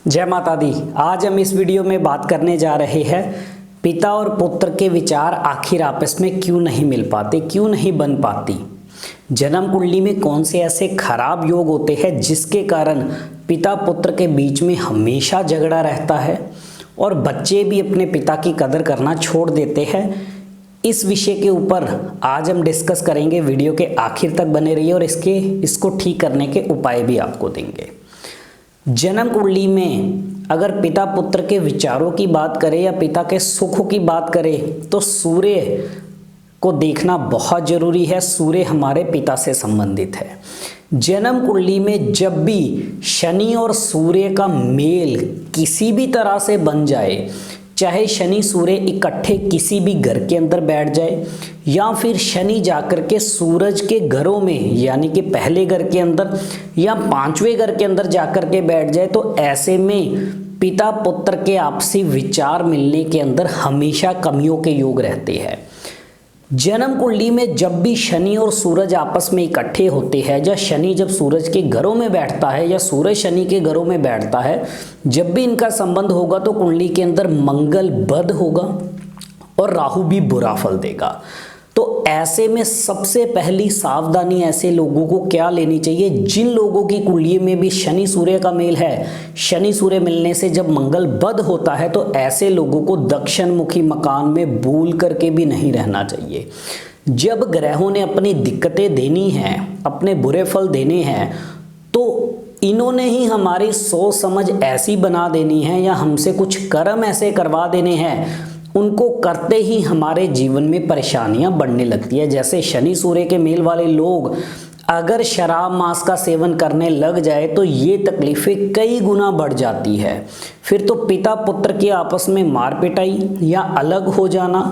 जय माता दी। आज हम इस वीडियो में बात करने जा रहे हैं पिता और पुत्र के विचार आखिर आपस में क्यों नहीं मिल पाते, क्यों नहीं बन पाती। जन्म कुंडली में कौन से ऐसे खराब योग होते हैं जिसके कारण पिता पुत्र के बीच में हमेशा झगड़ा रहता है और बच्चे भी अपने पिता की कदर करना छोड़ देते हैं। इस विषय के ऊपर आज हम डिस्कस करेंगे। वीडियो के आखिर तक बने रहिए और इसको ठीक करने के उपाय भी आपको देंगे। जन्म कुंडली में अगर पिता पुत्र के विचारों की बात करें या पिता के सुखों की बात करें तो सूर्य को देखना बहुत जरूरी है। सूर्य हमारे पिता से संबंधित है। जन्म कुंडली में जब भी शनि और सूर्य का मेल किसी भी तरह से बन जाए, चाहे शनि सूर्य इकट्ठे किसी भी घर के अंदर बैठ जाए या फिर शनि जाकर के सूरज के घरों में यानी कि पहले घर के अंदर या पांचवें घर के अंदर जाकर के बैठ जाए, तो ऐसे में पिता पुत्र के आपसी विचार मिलने के अंदर हमेशा कमियों के योग रहते हैं। जन्म कुंडली में जब भी शनि और सूरज आपस में इकट्ठे होते हैं, या शनि जब सूरज के घरों में बैठता है या सूरज शनि के घरों में बैठता है, जब भी इनका संबंध होगा तो कुंडली के अंदर मंगल बद होगा और राहु भी बुरा फल देगा। तो ऐसे में सबसे पहली सावधानी ऐसे लोगों को क्या लेनी चाहिए, जिन लोगों की कुंडली में भी शनि सूर्य का मेल है, शनि सूर्य मिलने से जब मंगल बद होता है तो ऐसे लोगों को दक्षिण मुखी मकान में भूल करके भी नहीं रहना चाहिए। जब ग्रहों ने अपनी दिक्कतें देनी हैं, अपने बुरे फल देने हैं, तो इन्होंने ही हमारी सोच समझ ऐसी बना देनी है या हमसे कुछ कर्म ऐसे करवा देने हैं, उनको करते ही हमारे जीवन में परेशानियां बढ़ने लगती है। जैसे शनि सूर्य के मेल वाले लोग अगर शराब मांस का सेवन करने लग जाए तो ये तकलीफें कई गुना बढ़ जाती है। फिर तो पिता पुत्र की आपस में मार पिटाई या अलग हो जाना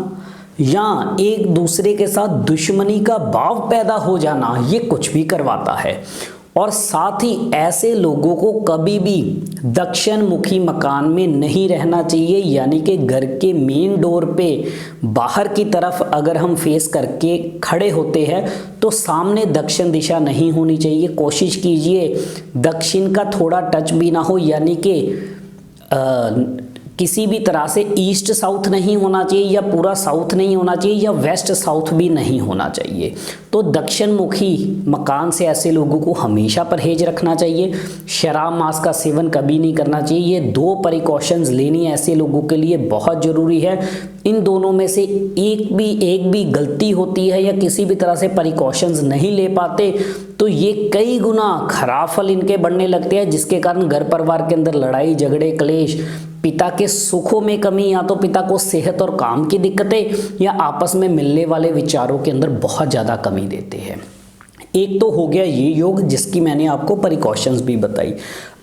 या एक दूसरे के साथ दुश्मनी का भाव पैदा हो जाना, ये कुछ भी करवाता है। और साथ ही ऐसे लोगों को कभी भी दक्षिण मुखी मकान में नहीं रहना चाहिए, यानी कि घर के मेन डोर पे बाहर की तरफ अगर हम फेस करके खड़े होते हैं तो सामने दक्षिण दिशा नहीं होनी चाहिए। कोशिश कीजिए दक्षिण का थोड़ा टच भी ना हो, यानी कि किसी भी तरह से ईस्ट साउथ नहीं होना चाहिए या पूरा साउथ नहीं होना चाहिए या वेस्ट साउथ भी नहीं होना चाहिए। तो दक्षिण मुखी मकान से ऐसे लोगों को हमेशा परहेज रखना चाहिए। शराब मांस का सेवन कभी नहीं करना चाहिए। ये दो प्रिकॉशंस लेनी ऐसे लोगों के लिए बहुत ज़रूरी है। इन दोनों में से एक भी गलती होती है या किसी भी तरह से प्रिकॉशंस नहीं ले पाते तो ये कई गुना खराब फल इनके बढ़ने लगते हैं, जिसके कारण घर परिवार के अंदर लड़ाई झगड़े क्लेश, पिता के सुखों में कमी, या तो पिता को सेहत और काम की दिक्कतें या आपस में मिलने वाले विचारों के अंदर बहुत ज़्यादा कमी देते हैं। एक तो हो गया ये योग जिसकी मैंने आपको प्रिकॉशंस भी बताई।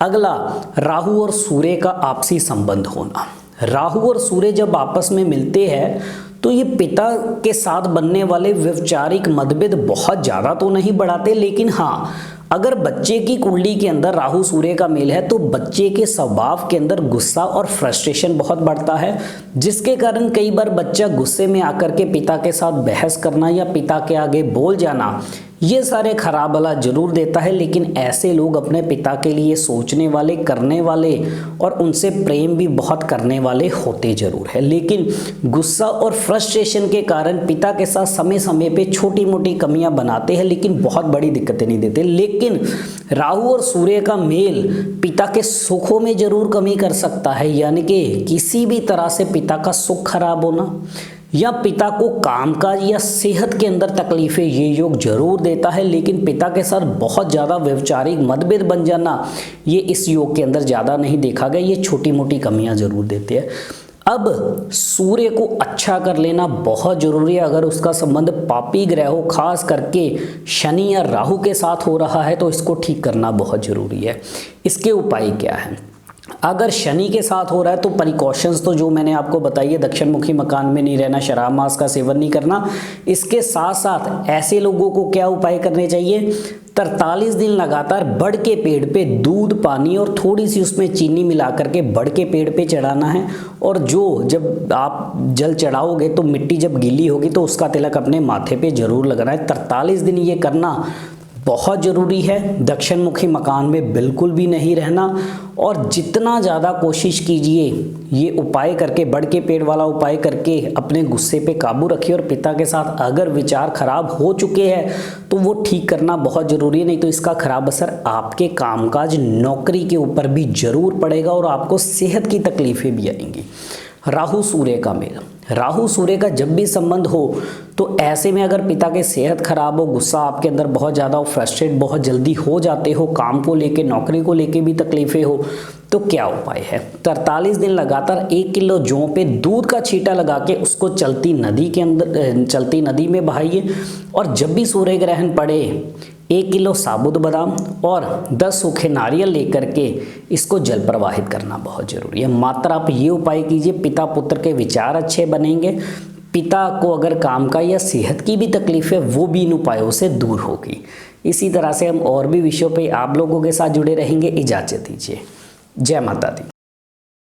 अगला, राहु और सूर्य का आपसी संबंध होना। राहु और सूर्य जब आपस में मिलते हैं तो ये पिता के साथ बनने वाले वैचारिक मतभेद बहुत ज़्यादा तो नहीं बढ़ाते, लेकिन हाँ, अगर बच्चे की कुंडली के अंदर राहु सूर्य का मेल है तो बच्चे के स्वभाव के अंदर गुस्सा और फ्रस्ट्रेशन बहुत बढ़ता है, जिसके कारण कई बार बच्चा गुस्से में आकर के पिता के साथ बहस करना या पिता के आगे बोल जाना, ये सारे खराब भला जरूर देता है। लेकिन ऐसे लोग अपने पिता के लिए सोचने वाले, करने वाले और उनसे प्रेम भी बहुत करने वाले होते जरूर है, लेकिन गुस्सा और फ्रस्ट्रेशन के कारण पिता के साथ समय समय पे छोटी मोटी कमियां बनाते हैं, लेकिन बहुत बड़ी दिक्कतें नहीं देते। लेकिन राहु और सूर्य का मेल पिता के सुखों में जरूर कमी कर सकता है, यानी कि किसी भी तरह से पिता का सुख खराब होना या पिता को कामकाज या सेहत के अंदर तकलीफें ये योग जरूर देता है। लेकिन पिता के साथ बहुत ज़्यादा वैचारिक मतभेद बन जाना, ये इस योग के अंदर ज़्यादा नहीं देखा गया। ये छोटी मोटी कमियां जरूर देते हैं। अब सूर्य को अच्छा कर लेना बहुत जरूरी है। अगर उसका संबंध पापी ग्रह हो, खास करके शनि या राहु के साथ हो रहा है, तो इसको ठीक करना बहुत जरूरी है। इसके उपाय क्या है? अगर शनि के साथ हो रहा है तो प्रिकॉशंस तो जो मैंने आपको बताई है, दक्षिण मुखी मकान में नहीं रहना, शराब मांस का सेवन नहीं करना। इसके साथ साथ ऐसे लोगों को क्या उपाय करने चाहिए? 43 दिन लगातार बड़ के पेड़ पे दूध, पानी और थोड़ी सी उसमें चीनी मिला करके बड़ के पेड़ पे चढ़ाना है। और जब आप जल चढ़ाओगे तो मिट्टी जब गीली होगी तो उसका तिलक अपने माथे पे जरूर लगाना है। 43 दिन ये करना बहुत ज़रूरी है। दक्षिण मुखी मकान में बिल्कुल भी नहीं रहना और जितना ज़्यादा कोशिश कीजिए ये उपाय करके, बढ़ के पेड़ वाला उपाय करके अपने गुस्से पे काबू रखिए। और पिता के साथ अगर विचार खराब हो चुके हैं तो वो ठीक करना बहुत ज़रूरी है, नहीं तो इसका खराब असर आपके कामकाज, नौकरी के ऊपर भी ज़रूर पड़ेगा और आपको सेहत की तकलीफ़ें भी आएंगी। राहु सूर्य का मेल, राहु सूर्य का जब भी संबंध हो तो ऐसे में अगर पिता की सेहत खराब हो, गुस्सा आपके अंदर बहुत ज़्यादा हो, फ्रस्ट्रेट बहुत जल्दी हो जाते हो, काम को लेके, नौकरी को लेके भी तकलीफें हो, तो क्या उपाय है? 43 दिन लगातार 1 किलो जौ पे दूध का छींटा लगा के उसको चलती नदी में बहाइए। और जब भी सूर्य ग्रहण पड़े 1 किलो साबुत बादाम और 10 सूखे नारियल लेकर के इसको जल प्रवाहित करना बहुत जरूरी है। मात्र आप ये उपाय कीजिए, पिता पुत्र के विचार अच्छे बनेंगे, पिता को अगर काम का या सेहत की भी तकलीफ है वो भी इन उपायों से दूर होगी। इसी तरह से हम और भी विषयों पे आप लोगों के साथ जुड़े रहेंगे। इजाज़त दीजिए। जय माता दी।